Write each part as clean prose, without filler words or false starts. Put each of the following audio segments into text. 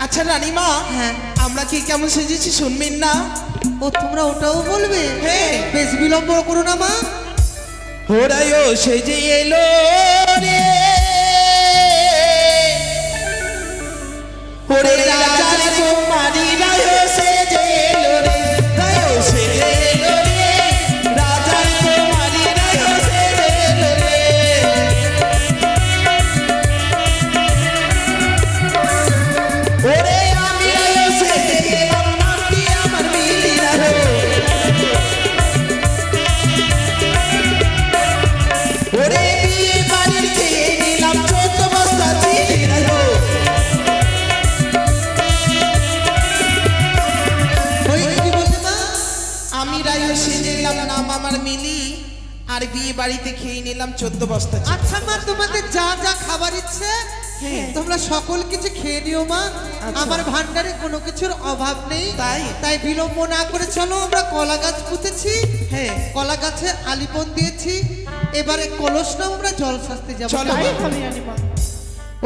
আচ্ছা রানীমা, হ্যাঁ আমরা কি কেমন সেজেছি শুনবেন না? ও তোমরা ওটাও বলবে? হ্যাঁ বেশ বিলম্ব করো না মা। ওরাইও সেজে এলো রে, ওরে রাজার কুমারী রায়ো সেজে এলো রে, রায়ো সেজে এলো রে, রাজার কুমারী রায়ো সেজে এলো রে। ওরে আমি রায়ো সেজে এলাম, নাকি আমার মিলি রায়ো। ওরে বিয়ে বাড়ির খেয়ে নিলাম 14 বস্তা চিনি রায়ো। আমি রায়ো সেজে এলাম, নাম আমার মিলি, আর বিয়ে বাড়িতে খেয়ে নিলাম 14 বস্তা। আচ্ছা মা, তোমাদের যা যা খাবার ইচ্ছে তোমরা সকল কিছু খেয়ে নিও মা। আমার ভান্ডারে কোনো কিছুর অভাব নেই। তাই বিলম্ব না করে চলো, আমরা কলা গাছ পুঁতেছি, হ্যাঁ কলা গাছে আলিপন দিয়েছি, এবারে কলস নাও আমরা জল সাজতে যাবো।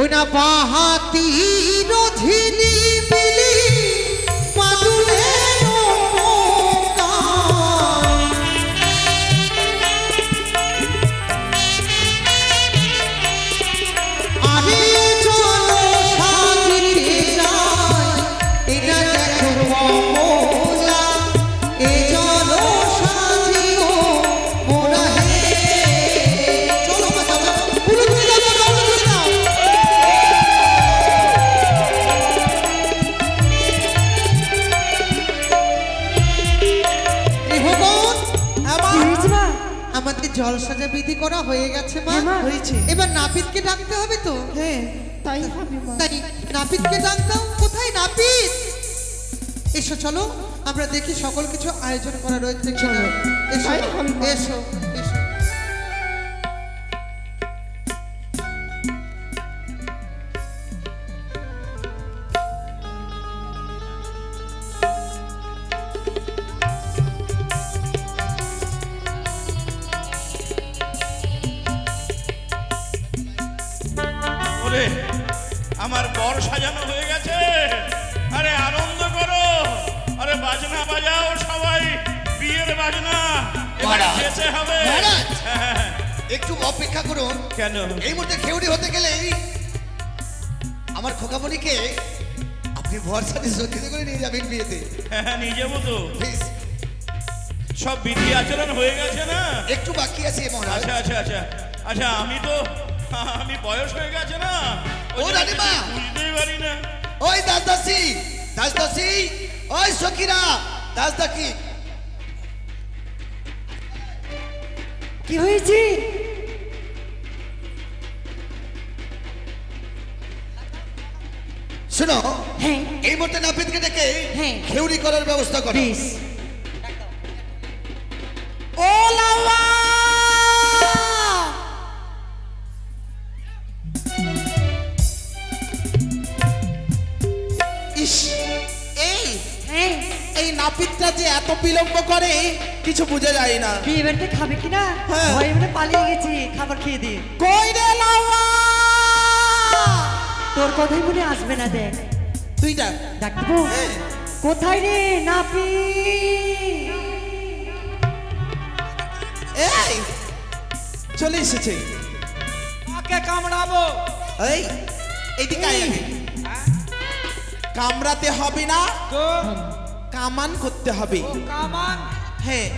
ওই না বাহাতি রঝিলি বিলি পাদুলে জল সাজা বিধি করা হয়ে গেছে মা। হয়েছে, এবার নাপিতকে ডাকতে হবে তো। হ্যাঁ তাই হবে মা। তাই নাপিতকে ডাক দাও। কোথায় নাপিত? এসো চলো, আমরা দেখি সকল কিছু আয়োজন করা রয়েছে কিনা। এসো এসো এসো। আমার বর সাজানো হয়ে গেছে, আরে আনন্দ করো, আরে বাজনা বাজাও সবাই, বিয়ের বাজনা যেতে হবে। একটু অপেক্ষা করুন। কেন? এই মুহূর্তে খেউড়ি হতে গেলেই আমার খোকামণিকে আপনি ভরসা দিয়ে সজ্জিত করে নিয়ে যাবেন বিয়েতে। হ্যাঁ নিয়ে যাবো তো, সব বিধি আচরণ হয়ে গেছে না, একটু বাকি আছে মহারাজ। আচ্ছা আচ্ছা আচ্ছা আচ্ছা, আমি বয়স হয়ে গেছে না, ও রানীমা বুঝতেই পারি না। ওই দাসদাসী দাসদাসী, ওই সখীরা দাসদাসী, কি হয়েছে? শোনো, এই মুহূর্তে নাপিতকে ডেকে খেউড়ি করার ব্যবস্থা করো। ও লাউয়া, এই নাপিতটা যে এত বিলম্ব করে কিছু বোঝা যায় না। বিয়ে বাড়িতে খাবে কিনা ভয়ে মানে পালিয়ে গেছি খাবার খেয়ে দিয়ে। কই রে লাউয়া, তোর কথাই মনে আসবে না। দেখ তুই ডাক, ডাকবো। কোথায় রে নাপি? এই চলে এসেছে। কাকে কামড়াবো? এই এইদিকে আয়। কামড়াতে হবে না, কামান করতে হবে। কামান? হ্যাঁ,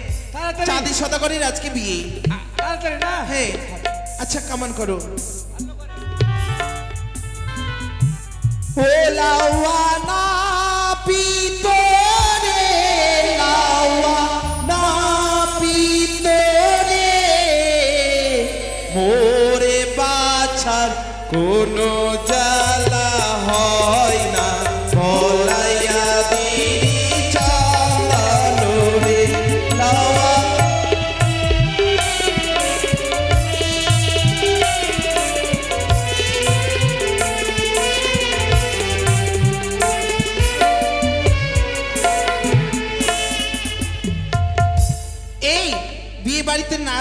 চাঁদি সদাগরের আজকে বিয়ে। তাড়াতাড়ি না? হ্যাঁ আচ্ছা কামান করো।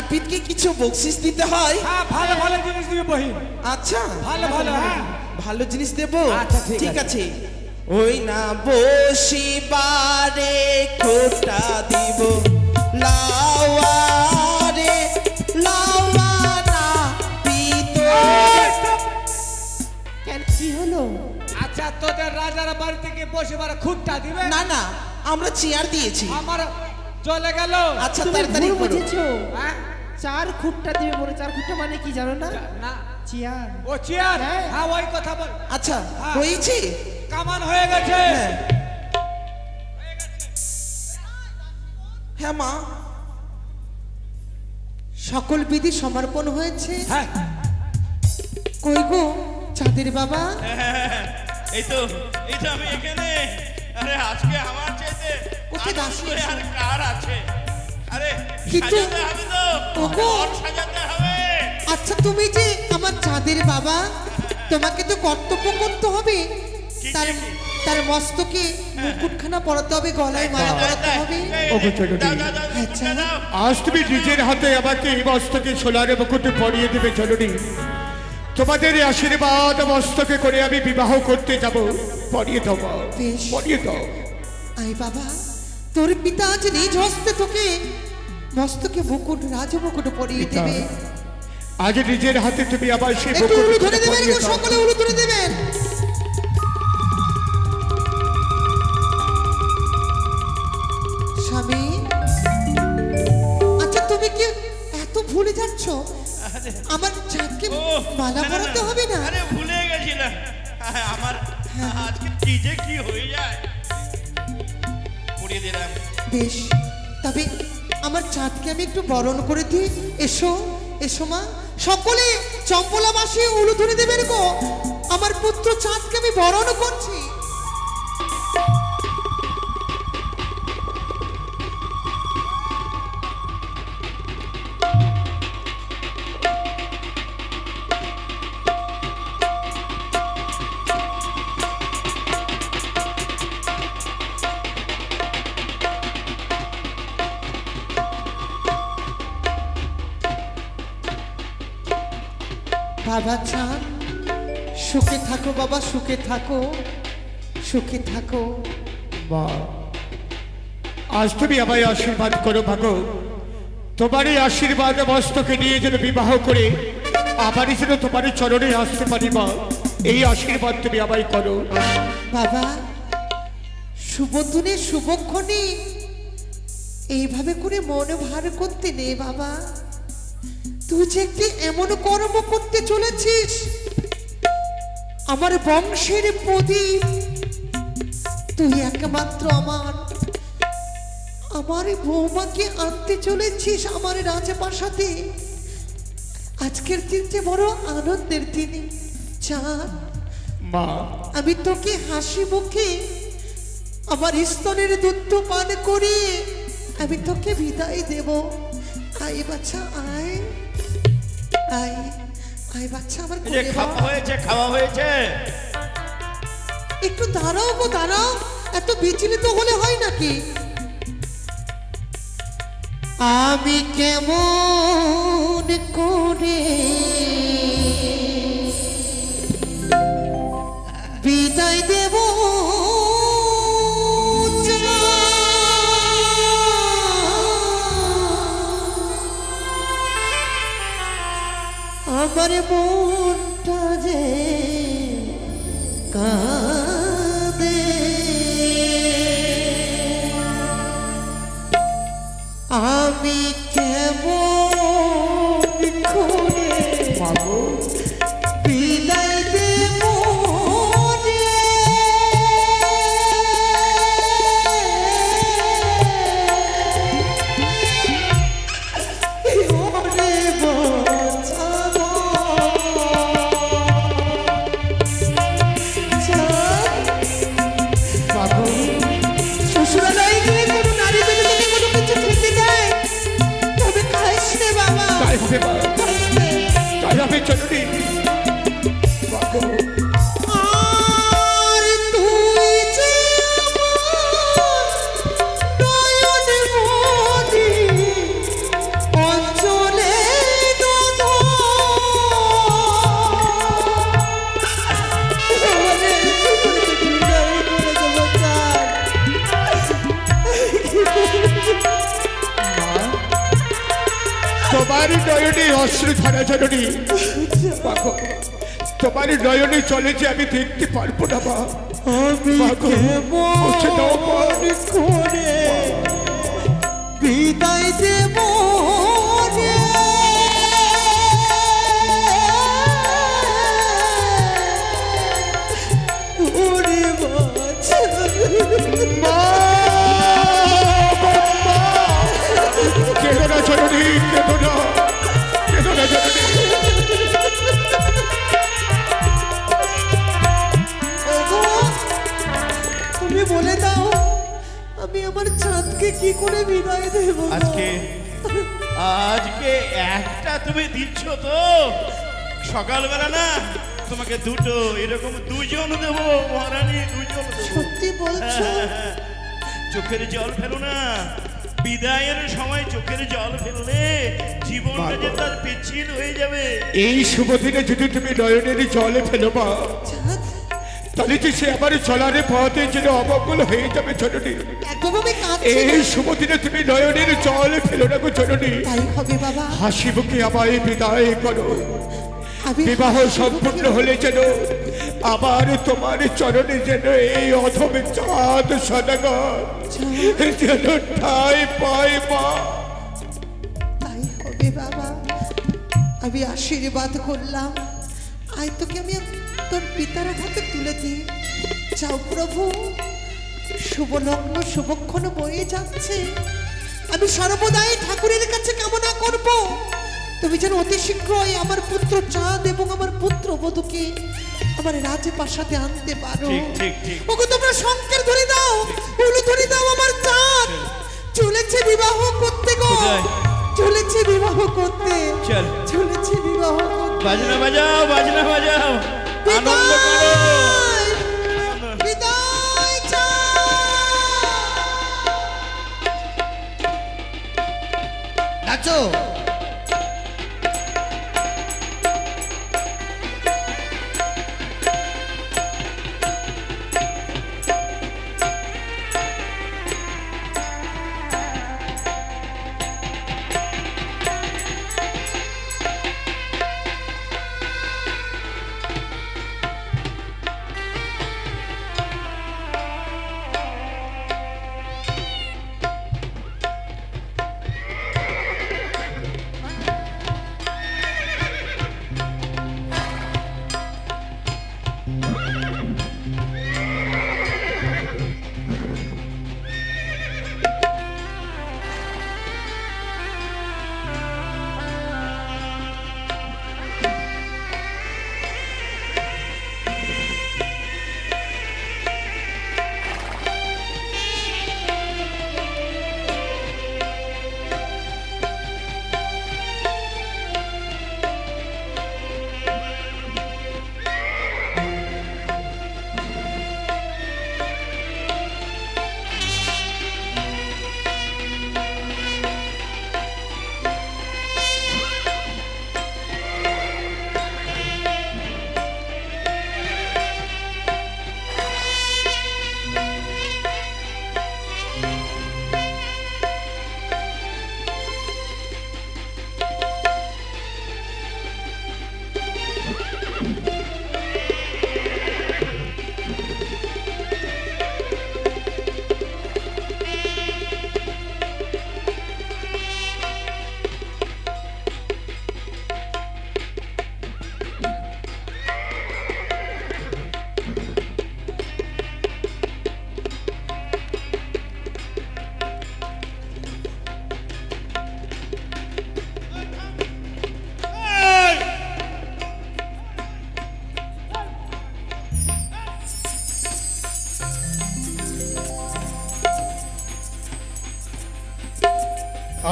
নাপিতকে কিছু বকশিস দিতে হয়? হ্যাঁ ভালো ভালো জিনিস দিবি বহি। আচ্ছা ভালো ভালো হ্যাঁ ভালো জিনিস দেব। আচ্ছা, ঠিক ঠিক আছে। ওই না বসিবারে খোটা দিব লাওয়ারে লাওয়া নাপিত। কেন কি হলো? আচ্ছা তোদের রাজার বাড়ি থেকে বসিবার খুঁটটা দিবে? না না আমরা চেয়ার দিয়েছি। আমার চলে গেল। আচ্ছা তাড়াতাড়ি করো। বুঝেছো? হ্যাঁ? 4 খুঁটটা দিবে বলে 4 খুঁটটা মানে কি জানো না? না চেয়ার। ও চেয়ার হ্যাঁ। হ্যাঁ ওই কথা বল। আচ্ছা হ্যাঁ। হয়েছে। কামান হয়ে গেছে। হ্যাঁ হ্যাঁ মা। সকল বিধি সমর্পণ হয়েছে। হ্যাঁ কই গো চাঁদের বাবা? এই তো আমি এখানে। আরে আজকে আমার চাইতে কোথায় দাসী আনন্দ আর কার আছে? আরে কিন্তু- সাজাতে হবে তো, ওগো। ঘর সাজাতে হবে। আচ্ছা তুমি যে আমার চাঁদের বাবা, তোমাকে তো কর্তব্য করতে হবে। তার তার মস্তকে মুকুটখানা পরাতে হবে, গলায় মালা পরাতে হবে। ওগো চলো দাও, দাও, দাও, আচ্ছা। দাও। আজ তুমি নিজের হাতে আমাকে এই মস্তকে সোলার মুকুটে পরিয়ে দেবে জননী। তোমাদের এই আশীর্বাদ মস্তকে করে আমি বিবাহ করতে যাব। পরিয়ে দাও মা, বেশ। পরিয়ে দাও। আই বাবা, তোর পিতা আজ নিজ হস্তে তোকে মস্তকে মুকুট রাজমুকুট পরিয়ে পিতা, দেবে। আজ নিজের হাতে তুমি আবার সেই একটু উলু মুকুট ধরে দেবেন পরিয়ে গো, দাও। সকলে উলু ধরে দেবেন। স্বামী, আচ্ছা তুমি কি এত ভুলে যাচ্ছ? আমার চাঁদকে ও, মালা না, না, পরাতে না। হবে না? আরে ভুলে গেছিলাম। আমার আজকে কি যে কি হয়ে যায়। পড়িয়ে দিলাম। বেশ, তবে আমার চাঁদকে আমি একটু বরণ করে দিই। এসো এসো মা, সকলে চম্পলাবাসী উলু ধরে দেবেন গো। আমার পুত্র চাঁদকে আমি বরণ করছি। বাবা চাঁদ, সুখে থাকো বাবা, সুখে থাকো, সুখে থাকো। মা, আজ তুমি আমায় আশীর্বাদ করো ভাগো। তোমার এই আশীর্বাদ মস্তকে নিয়ে যেন বিবাহ করে আবারই যেন তোমার চরণে আসতে পারি মা। এই আশীর্বাদ তুমি আমায় করো। বাবা, শুভ দিনে শুভক্ষণে এইভাবে করে মন ভার করতে নেই বাবা। তুই যে একটি এমন কর্ম করতে চলেছিস, আমার বংশের প্রদীপ। তুই একমাত্র আমার বৌমাকে আনতে চলেছিস আমার রাজপ্রাসাদে। আজকের দিনটি বড় আনন্দের দিন চাঁদ। মা, আমি তোকে হাসি মুখে আমার স্তনের দুধ পান করিয়ে আমি তোকে বিদায় দেব। আয় বাচ্চা, আয় আয় আয় বাচ্চা, আমার এই যে কোলে খাওয়া বস। হয়েছে, খাওয়া হয়েছে। একটু দাঁড়াও গো, দাঁড়াও। এত বিচলিত হলে হয় নাকি? আমি কেমন করে বিদায় দেব আমার মনটা যে কাঁদে। আমি কেমন করে বিদায় দেব রে। ওরে বাঁচাবো, তোমার নয়নে অশ্রু ধারা জননী মাগো, তোমার নয়নে চলে যে আমি দেখতে পারবো না মা। আমি কেমন করে বিদায় দেব রে? ওরে বাছা মা, কেঁদো না জননী, কেঁদো না, কেঁদো না জননী। তুমি বলে দাও আমি আমার চাঁদকে কি করে বিদায় দেব? আজকে আজকে একটা তুমি দিচ্ছ তো, সকালবেলা না তোমাকে দুটো, এরকম দুজন দেবো মহারানী, দুজন দেবো। সত্যি বলছো? চোখের জল ফেলো না, বিদায়ের সময় চোখের জল ফেললে জীবনটা যে তার পিচ্ছিল হয়ে যাবে। এই শুভ দিনে যদি তুমি নয়নের জলে ফেলো মা, চাঁদ তাহলে যে সে আমার চলার পথে যেন অমঙ্গল হয়ে যাবে জননী। একদম আমি কাঁদছি এই না। শুভ দিনে তুমি নয়নের জল ফেলো না গো জননী। তাই হবে বাবা। হাসি মুখে আমায় বিদায় করো। আমি বিবাহ সম্পূর্ণ হলে যেন আবার তোমার চরণে যেন এই অধম চাঁদ সদাগর যেন ঠাঁই পায় মা। তাই হবে বাবা। আমি আশীর্বাদ করলাম, আয় তোকে আমি তোর পিতার হাতে তুলে দিই। যাও প্রভু, শুভ লগ্ন শুভক্ষণ বয়ে যাচ্ছে। আমি সর্বদাই ঠাকুরের কাছে কামনা করব তুমি যেন অতি শীঘ্রই আমার পুত্র চাঁদ এবং আমার পুত্র বধূকে আমার রাজপ্রাসাদে আনতে পারো। ঠিক ঠিক ঠিক। ওগো তোমরা শঙ্কের ধরে দাও, উলু ধরে দাও, আমার চাঁদ চলেছে বিবাহ করতে গো। কোথায়? চলেছে বিবাহ করতে। চল। চলেছে বিবাহ করতে। বাজনা বাজাও, বাজনা বাজাও, আনন্দ করো। বিদায়! বিদায় চাঁদ! নাচো।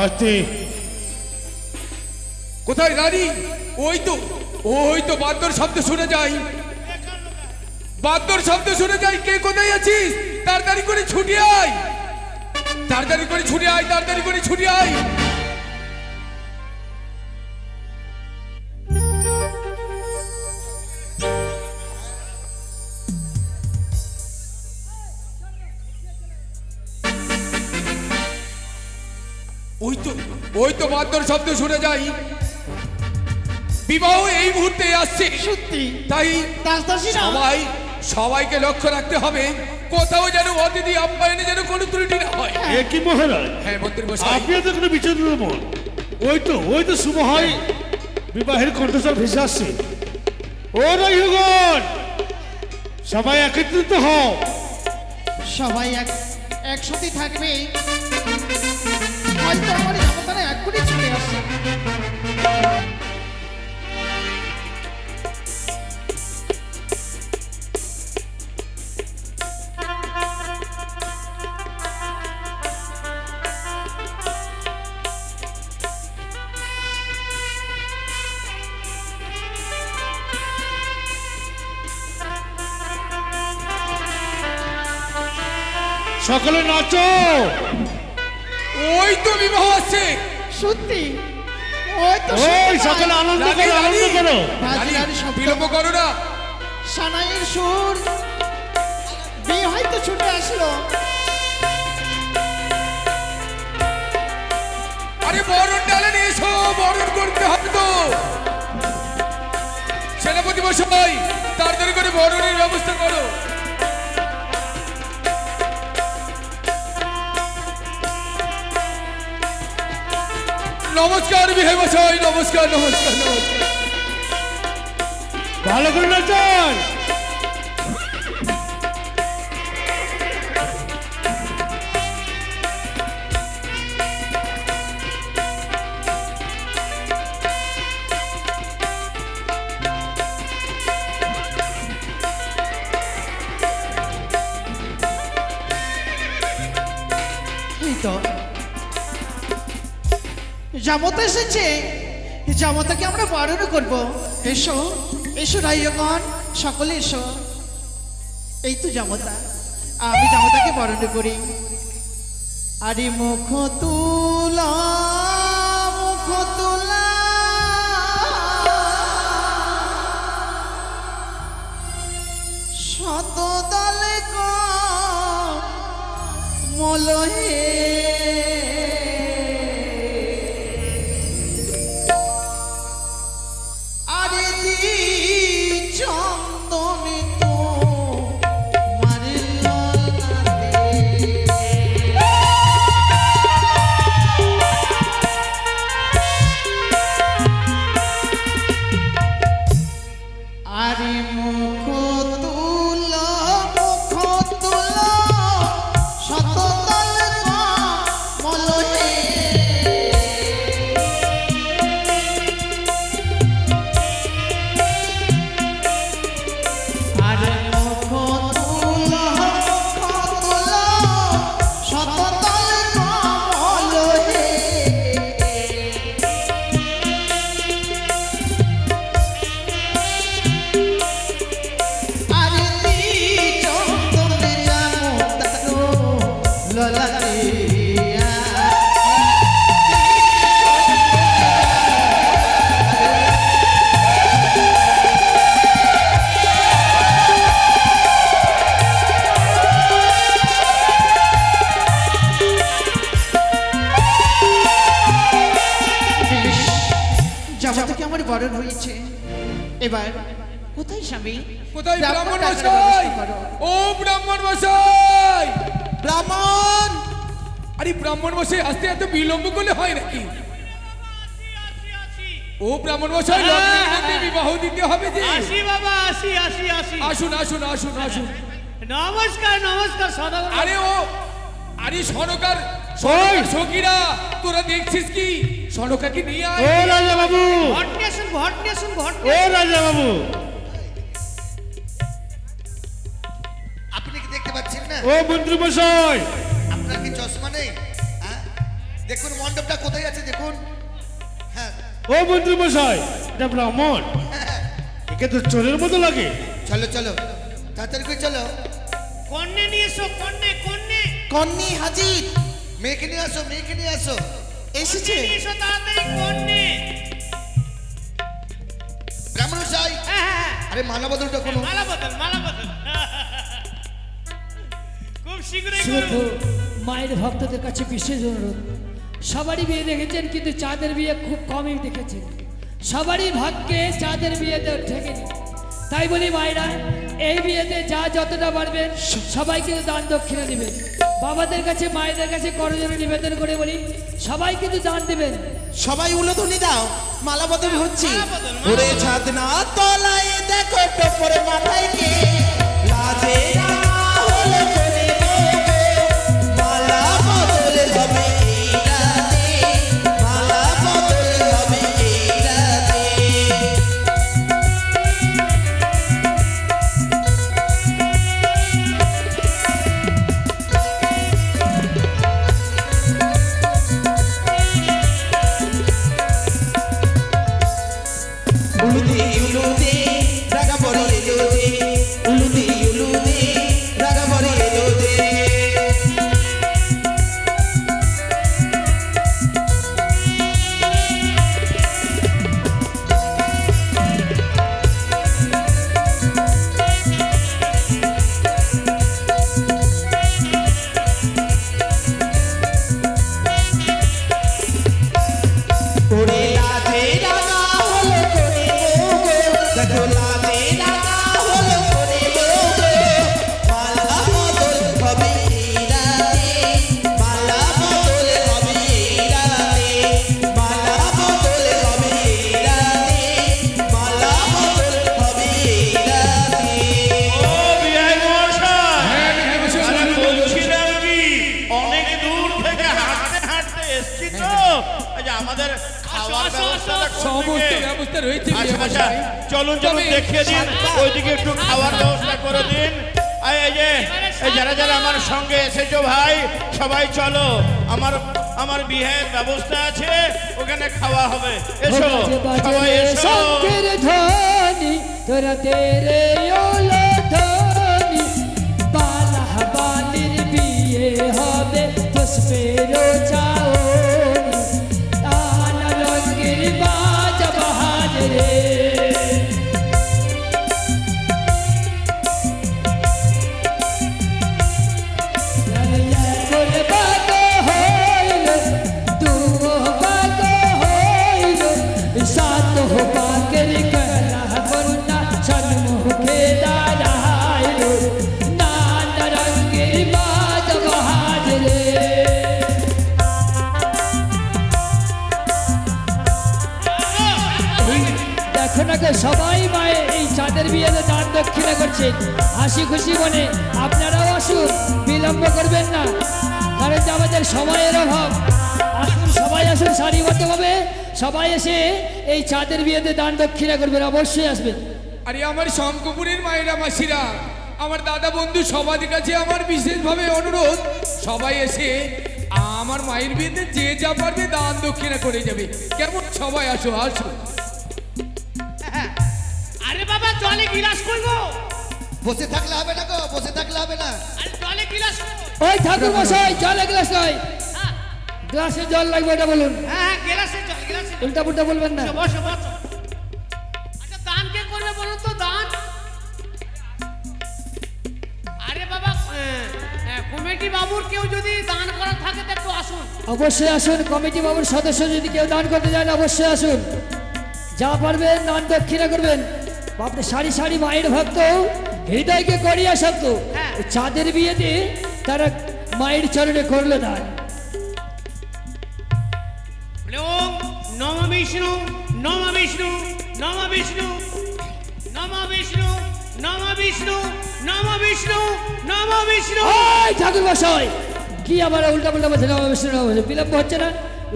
আতে কোথায় রানী? ওই তো বাদ্যর শব্দ শুনে যাই, বাদ্যর শব্দ শুনে যাই। কে কোথায় আছিস? তাড়াতাড়ি করে ছুটে আয়, তাড়াতাড়ি করে ছুটে আয়, তাড়াতাড়ি করে ছুটে আয়। ওই তো বাদ্যর শব্দ শুনে যাই, বিবাহ এই মুহূর্তে আসছে। সত্যি তাই দাসদাসীরা সবাইকে লক্ষ্য রাখতে হবে, কোথাও যেন অতিথি আপ্যায়নে যেন কোনো ত্রুটি না হয়। এ কি মহারাজ, হ্যাঁ মন্ত্রী মশাই, আপনি তো কোনো বিচার দেবেন? ওই তো শুভ হয় বিবাহের কণ্ঠস্বর ভেসে আসছে। ও রাইগণ, সবাই একত্রিত হও। সবাই একসাথে থাকবে, হয়তো আমার জামাতারা এক্ষুনি চলে আসছে। সকলে নাচো। ওই তো বিবাহ আসছে। সত্যি ওই তো ওই সকলে আনন্দ করো, আনন্দ করো। বিলম্ব করো না। সানাইয়ের সুর, বিয়ে হয়তো ছুটে আসলো। আরে বরণ ডালে নিয়ে এসো, বরণ করতে হবে তো। সেনাপতি মশাই, তাড়াতাড়ি করে বরণের ব্যবস্থা করো। নমস্কার বিহাই মশাই, নমস্কার নমস্কার নমস্কার। ভালো করে নাচান। এই তো জামতা এসেছে, জামতাকে আমরা বারণ করবো। এসো এসো রাইগণ, সকলে এসো। এই তো জামতা, আমি জামতাকে বারণ করি। আরে মুখ তুলা, মুখ তুলা, শত দলে মলহে বরণ হয়েছে। এবার কোথায় স্বামী? কোথায় ব্রাহ্মণ মশাই? ও ব্রাহ্মণ মশাই! ব্রাহ্মণ! আরে ব্রাহ্মণ মশাই, আসতে এত বিলম্ব করলে হয় নাকি? ও ব্রাহ্মণ মশাই, লগ্নের মধ্যে বিবাহ দিতে হবে যে। আসি বাবা, আসি আসি আসি। আসুন আসুন আসুন আসুন। নমস্কার নমস্কার সদাগর। আরে সনকার সখীরা, তোরা দেখছিস কি? সনকাকে নিয়ে আয়। ও রাজা বাবু, ভট নিয়ে আসুন, ভট নিয়ে আসুন, ভট। ও রাজা বাবু, আপনি কি দেখতে পাচ্ছেন না? ও মন্ত্রী মশাই, আপনার কি চশমা নেই? হ্যাঁ, দেখুন মণ্ডপটা কোথায় আছে দেখুন। হ্যাঁ, ও মন্ত্রী মশাই, এটা ব্রাহ্মণ, একে তো চোরের মতো লাগে। চলো চলো, তাড়াতাড়ি করে চলো। কন্যা নিয়ে এসো, কন্যা কন্যা। কন্যা হাজির। মেয়েকে নিয়ে আসো, মেয়েকে নিয়ে আসো। এসেছে। নিয়ে এসো তাড়াতাড়ি কন্যা। ব্রাহ্মণ মশাই, হ্যাঁ, আরে মালা বদলটা কোনো। মালা বদল, মালা বদল। খুব শীঘ্রই শুদ্ধ করুন। মায়ের ভক্তদের কাছে বিশেষ অনুরোধ, সবারই বিয়ে দেখেছেন, কিন্তু চাঁদের বিয়ে খুব কমই দেখেছেন। সবারই ভাগ্যে চাঁদের বিয়েতে ঠেকেনি। তাই বলি মায়েরা, এই বিয়েতে যা যতটা পারবেন সবাই কিন্তু দান দক্ষিণা দিবেন। বাবাদের কাছে মায়েদের কাছে করজোড়ে নিবেদন করে বলি, সবাই কিন্তু দান দেবেন। সবাই উলুধ্বনি দাও, মালা বদল হচ্ছি। ওরে ছাদ না তলায় দেখো টপরে মাথায় কে লাজে রাঙা হলো করে মালা বদল হবে এই রাতে, মালা বদল হবে এই রাতে। উলুদে উলুদে রাগা বড়ি এলো দে, উলুদে উলুদে রাগা বড়ি এলো দে। ওরে লাজে রাঙা হলো করে দেখো লাজে রাঙা হলো করে মালা বদল হবে এই রাতে, মালা বদল হবে এই রাতে, মালা বদল হবে এই রাতে, মালা বদল হবে এই রাতে। ও বিআই মশাই, আরে বলছিলাম কি, অনেক দূর থেকে হাঁটতে হাঁটতে এসছি তো, এই যে আমাদের খাওয়ার ব্যবস্থাটা কোন সমস্ত দিকে? ব্যবস্থা রয়েছে আচ্ছা আচ্ছা, চলুন চলুন দেখিয়ে দিন, ওইদিকে একটু খাওয়ার ব্যবস্থা করে দিন। আর এই যে এই যারা যারা আমার সঙ্গে এসেছো ভাই, সবাই চলো, আমার বিয়ের ব্যবস্থা আছে, ওখানে খাওয়া হবে। এসো সবাই এসো। শঙ্কর ধ্বনি তোরা তেরে ওলো ধ্বনি, বালা বালির বিয়ে হবে পুষ্পেরও চাওনি, তানা রঙের বাজা বাহার রে। सात हो पाकर कला बन्ना सन्मुखे दारायलो, नाना रंगेर बाज बहार रे। দেখো না গো, সবাই মায়ের এই চাঁদের বিয়েতে দান দক্ষিণা করছেন হাসি খুশি মনে। আপনারাও আসুন, বিলম্ব করবেন না, কারণ যে আমাদের সময়ের অভাব। আসুন সবাই আসুন, সারিবদ্ধভাবে সবাই এসে এই চাঁদের বিয়েতে দান দক্ষিণা করবেন, অবশ্যই আসবেন। আরে আমার শঙ্কপুরের মায়েরা মাসিরা, আমার দাদা বন্ধু সবার কাছে আমার বিশেষভাবে অনুরোধ, সবাই এসে আমার মায়ের বিয়েতে যে যা পারবে দান দক্ষিণা করে যাবে। কেমন? সবাই আসো আসো। আরে বাবা, জলে গিলাস করবো? বসে থাকলে হবে না গো, বসে থাকলে হবে না। আরে জলে গিলাস করবো? ওই ঠাকুর মশাই, জলে গ্লাস নয়, গ্লাসে জল লাগবে এটা বলুন, হ্যাঁ গিলাসে জল, গিলাসে জল। উল্টা পুল্টা বলবেন না। বসো বসো। আচ্ছা দান কে করবে বলুন তো? দান আরে বাবা, কমিটি বাবুর কেউ যদি দান করা থাকে তো একটু আসুন। অবশ্যই আসুন, কমিটি বাবুর সদস্য যদি কেউ দান করতে চান অবশ্যই আসুন, যা পারবেন দান দক্ষিণা করবেন। বাপরে সারি সারি মায়ের ভক্ত, হৃদয়কে করিয়া শব্দ, চাঁদের বিয়েতে তারা মায়ের চরণে করলো দান। ওম নম বিষ্ণু নম বিষ্ণু নম বিষ্ণু নম বিষ্ণু নম বিষ্ণু নম বিষ্ণু নম বিষ্ণু। ওই ঠাকুর মশাই, কি আবার উল্টা পুল্টা বলছে? নম বিষ্ণু নম বিষ্ণু, বিলম্ব হচ্ছে না,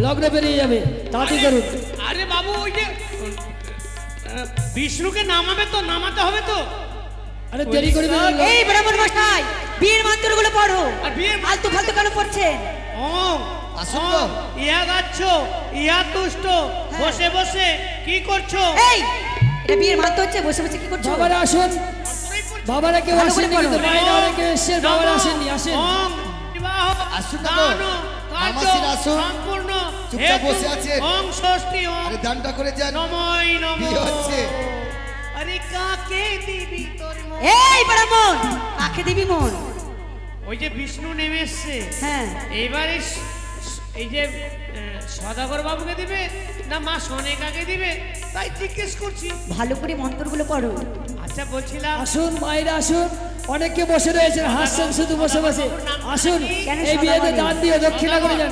লগ্ন বেরিয়ে যাবে, তাড়াতাড়ি করুন। আরে বাবু, ওই যে বিষ্ণুকে নামাবে তো, নামাতে হবে তো। আরে দেরি করে দিলেন। এই ব্রাহ্মণ মশাই, বিয়ের মন্ত্রগুলো পড়ো। আর বিয়ের ফালতু ফালতু কেন পড়ছেন? ওম আসুন ওম, গো। ইয়া গাচ্ছ ইয়া তুষ্ট, বসে বসে কি করছো? এই, এটা বিয়ের মন্ত্র হচ্ছে, বসে বসে কি করছো? বাবারা আসুন, বাবারা কেউ ভালো করে আসেননি, কিন্তু পড়ো। মায়েরা অনেকে এসছে, বাবারা আসেননি, আসেন। ওম বিবাহ আসুন না গো। দান কার্য মামাসিরা আসুন। সম্পূর্ণ চুপচাপ হেতু। বসে আছেন। ওম ষষ্ঠী ওম আরে দানটা করে যান। নমঃ নমঃ। বিয়ে হচ্ছে। আরে কাকে দিবি তোর মন? এই ব্রাহ্মণ, কাকে দিবি মন? ওই যে বিষ্ণু নেমে এসছে, হ্যাঁ, এবারে এই যে সদাগর বাবুকে দিবে না মা সনেকাকে দিবে তাই জিজ্ঞেস করছি। ভালো করে মন্ত্রগুলো পড়ো। আচ্ছা বলছিলাম আসুন মায়েরা আসুন, অনেকে বসে রয়েছেন হাসছেন শুধু বসে বসে। আসুন এই বিয়েতে দান দিয়ে দক্ষিণা করে যান।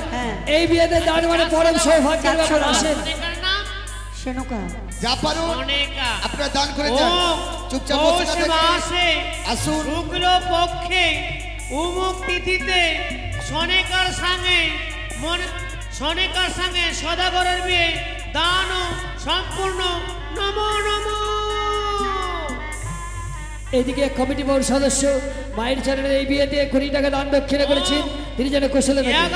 এই বিয়েতে দান মানে পরম সৌভাগ্যের ব্যাপার। আসেন। সনেকার নাম সেনকা যা পারো সনেকা। আপনারা দান করে যান। চুপচাপ বসে না থেকে মাসে আসুন। শুক্ল পক্ষে উমুক তিথিতে সনেকার সঙ্গে সদাগরের বিয়ে দান সম্পূর্ণ। নমো নমো। এদিকে কমিটি বোর্ড সদস্য মায়ের চ্যানেলে এই বিয়েতে 20 টাকা দান দক্ষিণা করেছেন, তিনি যেন কুশলে থাকেন।